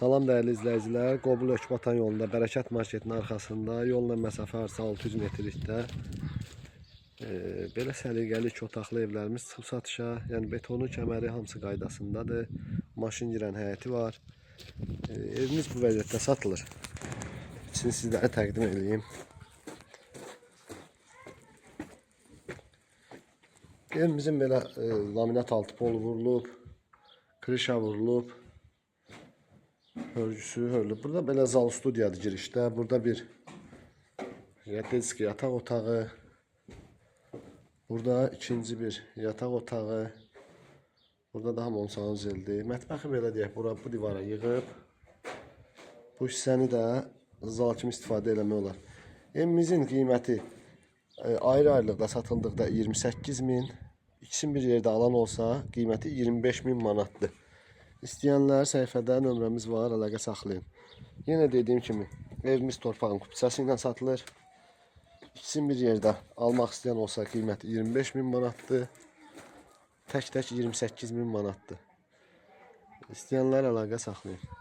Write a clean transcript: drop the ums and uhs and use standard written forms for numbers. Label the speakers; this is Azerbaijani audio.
Speaker 1: Salam dəyərli izləyicilər. Qobul Ökbatan yolunda Bərəkət marketinin arxasında yolla məsafə arası 600 metrlikdə belə səliqəli 2 otaqlı evlərimiz çıxıb satışa. Yəni betonu, kəməri hamısı qaydasındadır. Maşın girən həyəti var. Evimiz bu vəziyyətdə satılır. İçini sizlərə təqdim edeyim. Evimizin belə laminat altı polu vurulub, krişa vurulub. Hörgüsü hörülüb. Burada belə zal studiyadır girişdə. Burada bir yataq otağı. Burada ikinci bir yataq otağı. Burada daha monsanın zildir. Mətbəxi belə deyək, bu divara yığıb. Bu hissəni də zal kimi istifadə eləmək olar. Evimizin qiyməti ayrı-ayrılıqda satıldıqda 28.000. İkisini bir yerdə alan olsa qiyməti 25.000 manatdır. İstəyənlər səhifədə nömrəmiz var, əlaqə saxlayın. Yenə dediyim kimi, evimiz torpağın kupçası ilə satılır. İkisini bir yerdə almaq istəyən olsa qiyməti 25.000 manatdır. Tək-tək 28.000 manatdır. İstəyənlər əlaqə saxlayın.